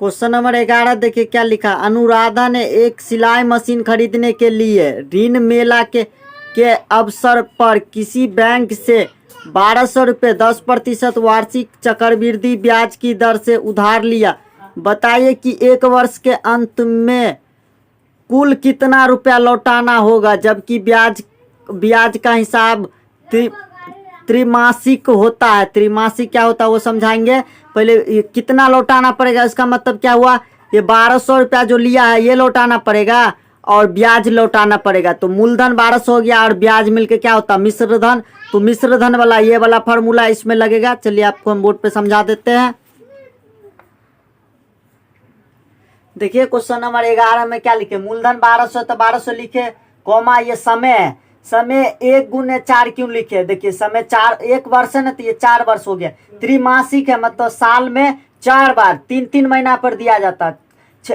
Question number 11 देखिए क्या लिखा। अनुराधा ने एक सिलाई मशीन खरीदने के लिए ऋण मेला के अवसर पर किसी बैंक से 1200 रुपये 10% वार्षिक चक्रवृद्धि ब्याज की दर से उधार लिया। बताइए कि एक वर्ष के अंत में कुल कितना रुपया लौटाना होगा, जबकि ब्याज का हिसाब त्रिमासिक होता है। त्रिमासिक क्या होता है वो समझाएंगे। पहले ये कितना लौटाना पड़ेगा, इसका मतलब क्या हुआ, ये 1200 रुपया जो लिया है ये लौटाना पड़ेगा और ब्याज लौटाना पड़ेगा। तो मूलधन 1200 हो गया और ब्याज मिलके क्या होता है मिश्र धन। तो मिश्र धन वाला ये वाला फॉर्मूला इसमें लगेगा। चलिए आपको हम बोर्ड पे समझा देते हैं। देखिए क्वेश्चन नंबर 11 में क्या लिखे, मूलधन 1200 तो 1200 लिखे, कॉमा ये समय है, समय 1 गुने 4 क्यों लिखे। देखिए समय 4 1 वर्ष है ना, तो ये 4 वर्ष हो गया। त्रिमासिक है मतलब साल में 4 बार 3-3 महीना पर दिया जाता है।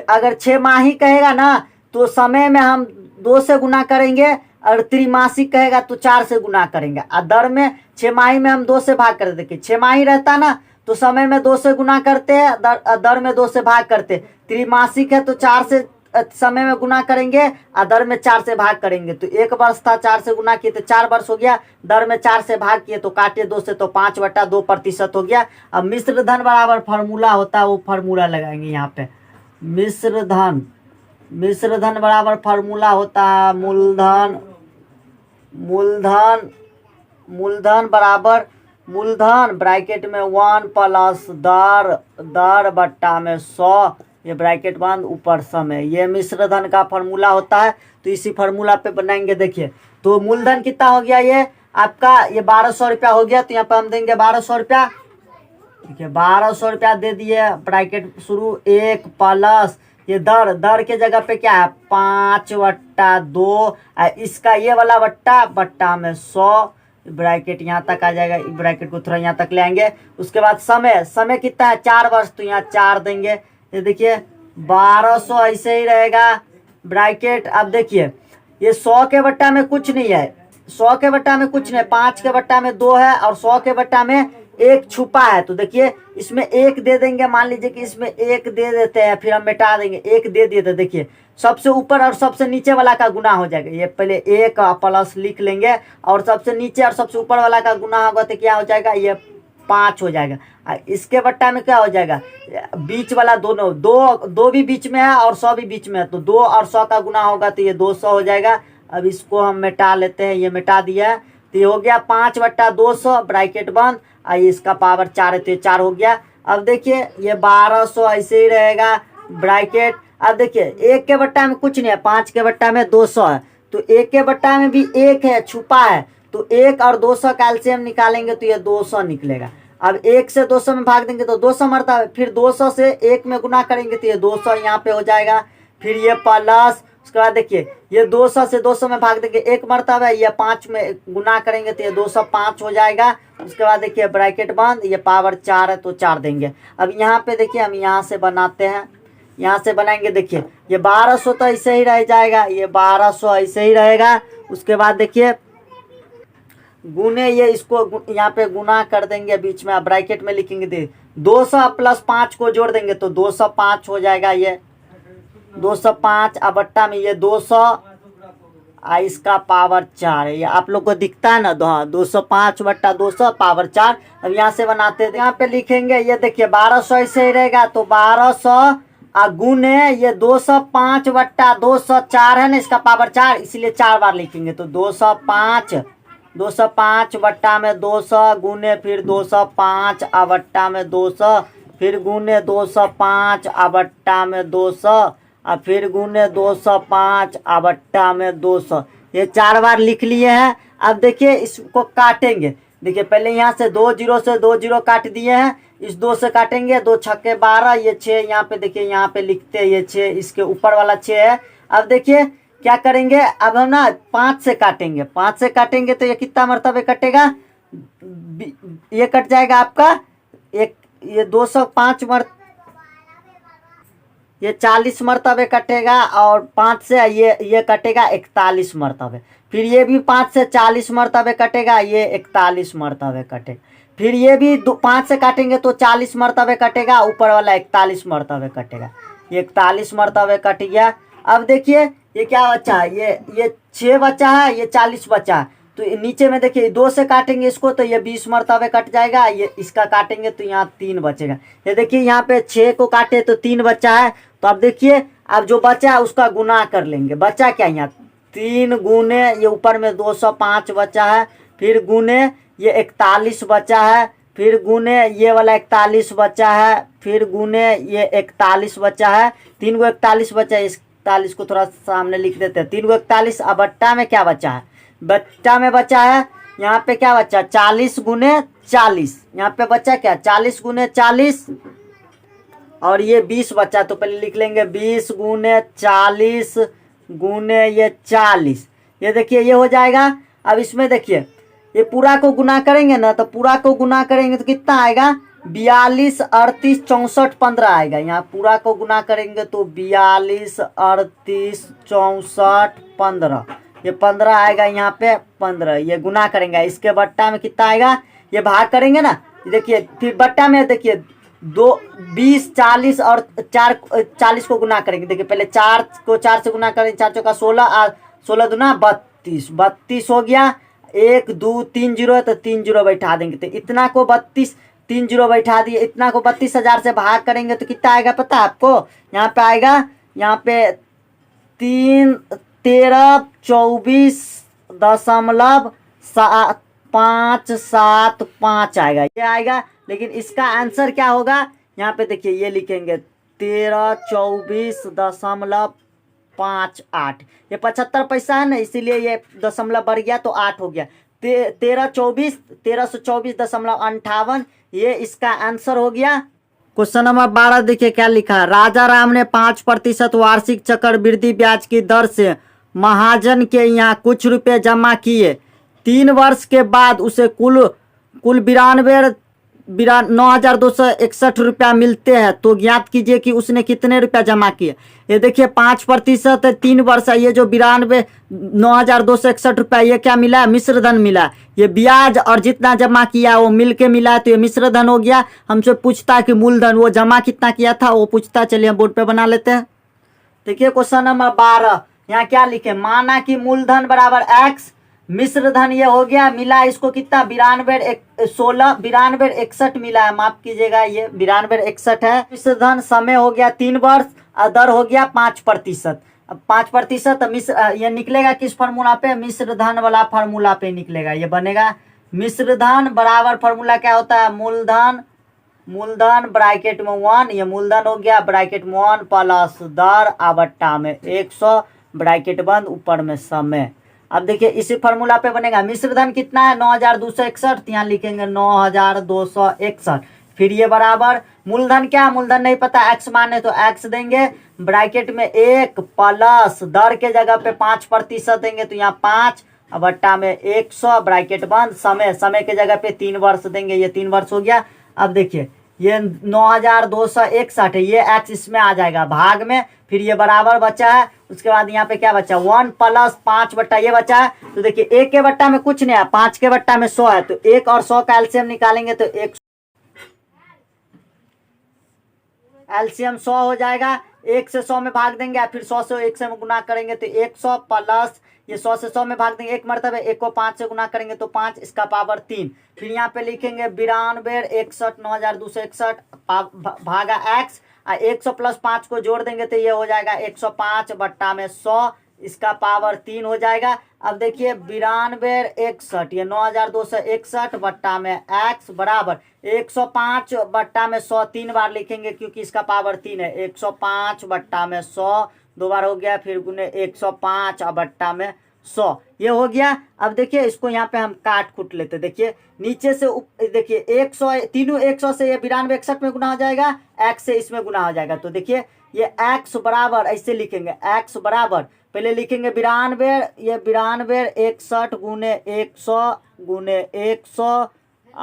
अगर 6 माही कहेगा ना तो समय में हम 2 से गुना करेंगे और त्रिमासिक कहेगा तो 4 से गुना करेंगे। और दर में 6 माही में हम 2 से भाग करते। देखिए 6 माही रहता ना तो समय में 2 से गुना करते हैं, दर में 2 से भाग करते। त्रिमासिक है तो 4 से समय में गुना करेंगे और दर में 4 से भाग करेंगे। तो 1 वर्ष था 4 से गुना किए तो 4 वर्ष हो गया, दर में 4 से भाग किए तो काटे 2 से तो 5/2% हो गया। अब मिश्र धन बराबर फार्मूला होता है, वो फार्मूला लगाएंगे यहाँ पे। मिश्र धन बराबर फार्मूला होता है मूलधन बराबर मूलधन ब्रैकेट में 1 प्लस दर बट्टा में 100, ये ब्रैकेट बंद ऊपर समय, ये मिश्र धन का फार्मूला होता है। तो इसी फार्मूला पे बनाएंगे। देखिए तो मूलधन कितना हो गया, ये आपका ये 1200 रुपया हो गया। तो यहाँ पे हम देंगे 1200 रुपया। ठीक है 1200 रुपया दे दिए, ब्रैकेट शुरू 1 प्लस ये दर के जगह पे क्या है 5/2, इसका ये वाला बट्टा में 100, ब्रैकेट यहाँ तक आ जाएगा। ब्रैकेट को थोड़ा यहाँ तक ले आएंगे। उसके बाद समय कितना है 4 वर्ष, तो यहाँ 4 देंगे। ये देखिए 1200 ऐसे ही रहेगा ब्रैकेट। अब देखिए ये 100 के बट्टा में कुछ नहीं है, 100 के बट्टा में कुछ नहीं, 5 के बट्टा में 2 है और 100 के बट्टा में 1 छुपा है। तो देखिए इसमें 1 दे देंगे। मान लीजिए कि इसमें 1 दे देते हैं, फिर हम मिटा देंगे, 1 दे दिए तो देखिए सबसे ऊपर और सबसे नीचे वाला का गुना हो जाएगा। ये पहले 1 प्लस लिख लेंगे और सबसे नीचे और सबसे ऊपर वाला का गुना होगा तो क्या हो जाएगा, ये 5 हो जाएगा। इसके बट्टा में क्या हो जाएगा, बीच वाला दोनों दो भी बीच में है और 100 भी बीच में है, तो 2 और 100 का गुना होगा तो ये 200 हो जाएगा। अब इसको हम मिटा लेते हैं, ये मिटा दिया है। तो ये हो गया 5/200 ब्रैकेट बंद, इसका पावर 4 है तो ये 4 हो गया। अब देखिए ये 1200 ऐसे ही रहेगा ब्रैकेट। अब देखिए 1 के बट्टा में कुछ नहीं है, 5 के बट्टा में 200 है, तो 1 के बट्टा में भी 1 है छुपा है, तो 1 और 200 का एलसीएम निकालेंगे तो ये 200 निकलेगा। अब 1 से 200 में भाग देंगे तो 200 मरता है, फिर 200 से 1 में गुना करेंगे तो ये 200 यहाँ पे हो जाएगा। फिर ये प्लस, उसके बाद देखिए ये 200 से 200 में भाग देंगे 1 मरतब है, ये 5 में गुना करेंगे तो ये 205 हो जाएगा। उसके बाद देखिए ब्रैकेट बंद, ये पावर 4 है तो 4 देंगे। अब यहाँ पे देखिए हम यहाँ से बनाते हैं, यहाँ से बनाएंगे। देखिए ये 1200 तो ऐसे ही रह जाएगा, ये 1200 ऐसे ही रहेगा। उसके बाद देखिए गुने, ये इसको यहाँ पे गुना कर देंगे बीच में, ब्रैकेट में लिखेंगे। दे 200 प्लस 5 को जोड़ देंगे तो 205 हो जाएगा। ये 205 बट्टा में ये 200 इसका पावर 4 है। ये आप लोग को दिखता है ना, 205/200 पावर 4। अब यहाँ से बनाते हैं, यहाँ पे लिखेंगे। ये देखिए 1200 ऐसे ही रहेगा, तो 1200 गुने ये 205/204 है ना, इसका पावर 4, इसीलिए 4 बार लिखेंगे। तो 205 बट्टा में 200 गुने फिर 205 बट्टा में 200, फिर गुने 205 बट्टा में 200 और फिर गुने 205 बट्टा में 200। ये 4 बार लिख लिए हैं। अब देखिए इसको काटेंगे। देखिए पहले यहाँ से 2 0 से 2 0 काट दिए हैं, इस 2 से काटेंगे, 2 छक्के 12, ये 6 यहाँ पे देखिए, यहाँ पे लिखते हैं ये 6, इसके ऊपर वाला 6 है। अब देखिए क्या करेंगे, अब हम ना 5 से काटेंगे, 5 से काटेंगे तो ये कितना मरतबे कटेगा, ये कट जाएगा आपका एक, ये 205 ये 40 मरतबे कटेगा और 5 से ये कटेगा 41 मरतबे। फिर ये भी 5 से 40 मरतबे कटेगा, ये 41 मरतबे कटेगा। फिर ये भी 5 से काटेंगे तो 40 मरतबे कटेगा, ऊपर वाला 41 मरतबे कटेगा। ये 41 मरतबे कट गया। अब देखिए ये क्या बचा है, ये 6 बचा है, ये 40 बचा है। तो नीचे में देखिए 2 से काटेंगे इसको तो ये 20 मरतबे कट जाएगा, ये इसका काटेंगे तो यहाँ 3 बचेगा। ये देखिए यहाँ पे 6 को काटे तो 3 बचा है। तो अब देखिए अब जो बचा है उसका गुना कर लेंगे। बचा क्या यहाँ 3 गुने ये ऊपर में 205 बचा है, फिर गुने ये 41 बचा है, फिर गुने ये वाला 41 बचा है, फिर गुने ये 41 बचा है। 3 गो 41 बचा है, इस 41 को थोड़ा सामने लिख देते हैं। 3 गो 41। अब बट्टा में क्या बचा है, बट्टा में बचा है यहाँ पे क्या बचा 40 गुने 40। यहाँ पे बचा क्या 40 गुने 40 और ये 20 बचा। तो पहले लिख लेंगे 20 गुने 40 गुने ये 40। ये देखिए ये हो जाएगा। अब इसमें देखिए ये पूरा को गुना करेंगे ना, तो पूरा को गुना करेंगे तो कितना आएगा 42 38 64 15 आएगा। यहाँ पूरा को गुना करेंगे तो 42 38 64 15, ये 15 आएगा। यहाँ पे 15 ये गुना करेंगे। इसके बट्टा में कितना आएगा, ये भाग करेंगे ना, देखिए फिर बट्टा में देखिए 20 40 और 40 को गुना करेंगे। देखिए पहले 4 को 4 से गुना करेंगे, 4 चौका 16 16 दूना 32 32 हो गया। 1 2 3 जीरो है तो 3 जीरो बैठा देंगे, तो इतना को 32 3 जीरो बैठा दिए। इतना को 32,000 से भाग करेंगे तो कितना आएगा पता है आपको, यहाँ पे आएगा यहाँ पे 3 13 24 दशमलव 575 आएगा, ये आएगा। लेकिन इसका आंसर क्या होगा, यहाँ पे देखिए ये लिखेंगे 13 24 दशमलव 58। ये 75 पैसा है ना, इसीलिए ये दशमलव बढ़ गया तो 8 हो गया। 1324 ये इसका आंसर हो गया। क्वेश्चन नंबर 12 देखिए क्या लिखा है। राजा राम ने 5% वार्षिक चक्रवृद्धि ब्याज की दर से महाजन के यहाँ कुछ रुपए जमा किए। 3 वर्ष के बाद उसे कुल 9,261 रुपया मिलते हैं, तो ज्ञात कीजिए कि उसने कितने रुपया जमा किए। ये देखिए 5% 3 वर्ष है, ये जो 9,261 रुपया ये क्या मिला है, मिश्र धन मिला। ये ब्याज और जितना जमा किया वो मिल के मिला है, तो ये मिश्र धन हो गया। हमसे पूछता है कि मूलधन वो जमा कितना किया था, वो पूछता है। चलिए हम बोर्ड पे बना लेते हैं। देखिए क्वेश्चन नंबर 12 यहाँ क्या लिखे, माना कि मूलधन बराबर x, मिश्र धन ये हो गया, मिला इसको कितना 92 61 मिला है, माफ कीजिएगा ये 92 61 है। मिश्र धन समय हो गया 3 वर्ष और दर हो गया 5%। अब 5% मिश्र ये निकलेगा किस फार्मूला पे, मिश्र धन वाला फार्मूला पे निकलेगा। ये बनेगा मिश्र धन बराबर फार्मूला क्या होता है, मूलधन ब्रैकेट में 1, ये मूलधन हो गया ब्रैकेट में 1 प्लस दर बट्टा में 100 ब्रैकेट बंद ऊपर में समय। अब देखिए इसी फार्मूला पे बनेगा। मिश्र धन कितना है 9,261, यहाँ लिखेंगे 9,261। फिर ये बराबर मूलधन क्या, मूलधन नहीं पता, x माने तो x देंगे ब्रैकेट में 1 प्लस दर के जगह पे 5% देंगे तो यहाँ 5 बट्टा में 100 ब्रैकेट बंद समय के जगह पे 3 वर्ष देंगे, ये 3 वर्ष हो गया। अब देखिए ये 9,261 है, ये x इसमें आ जाएगा भाग में, फिर ये बराबर बचा है। उसके बाद यहाँ पे क्या बचा 1 प्लस 5 बट्टा ये बचा है। तो देखिए 1 के बट्टा में कुछ नहीं है, 5 के बट्टा में 100 है, तो 1 और 100 का एलसीएम निकालेंगे तो एलसीएम 100 हो जाएगा। 1 से 100 में भाग देंगे, फिर 100 से 1 से गुना करेंगे तो 100 प्लस ये 100 से 100 में भाग देंगे 1 मरतबे, 1 को 5 से गुना करेंगे तो 5 इसका पावर 3। फिर यहाँ पे लिखेंगे 92 61 9,261 भागा x, 100 प्लस 5 को जोड़ देंगे तो ये हो जाएगा 105 बट्टा में 100, इसका पावर 3 हो जाएगा। अब देखिए 92 61 ये 9,261 बट्टा में x बराबर 105 बट्टा में 100 3 बार लिखेंगे क्योंकि इसका पावर 3 है। 105 बट्टा में 100 2 बार हो गया, फिर गुने 105 बट्टा में 100 ये हो गया। अब देखिए इसको यहाँ पे हम काट कूट लेते। देखिए नीचे से देखिए 100 तीनों 100 से ये 92 61 में गुना हो जाएगा, x से इसमें गुना हो जाएगा। तो देखिए ये x बराबर ऐसे लिखेंगे, x बराबर पहले लिखेंगे 92 ये 92 61 गुने 100 गुने 100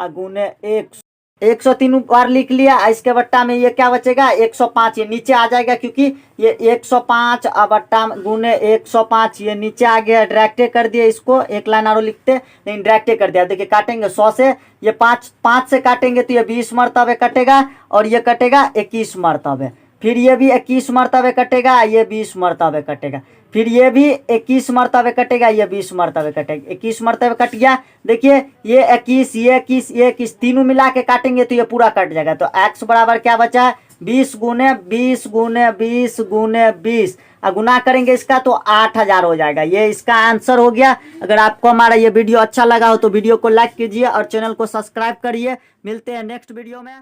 गुने 100 103 बार लिख लिया। इसके बट्टा में ये क्या बचेगा 105, ये नीचे आ जाएगा क्योंकि ये 105 बट्टा गुने 105 ये नीचे आ गया। डायरेक्टे कर दिया इसको, एक लाइन और लिखते लेकिन डायरेक्टे कर दिया। देखिए काटेंगे 100 से, ये 5 से काटेंगे तो ये 20 मरतबे कटेगा और ये कटेगा 21 मरतबे। फिर ये भी 21 मरतबे कटेगा, ये 20 मरतबे कटेगा। फिर ये भी 21 मरतबे कटेगा, ये 20 मरतबे कटेगा। 21 मरतबे कट गया। देखिए ये 21, ये 21, ये 21 तीनों मिला के काटेंगे तो ये पूरा कट जाएगा। तो x बराबर क्या बचा है 20 गुने 20 गुने 20 गुने 20, गुना करेंगे इसका तो 8000 हो जाएगा। ये इसका आंसर हो गया। अगर आपको हमारा ये वीडियो अच्छा लगा हो तो वीडियो को लाइक कीजिए और चैनल को सब्सक्राइब करिए। मिलते हैं नेक्स्ट वीडियो में।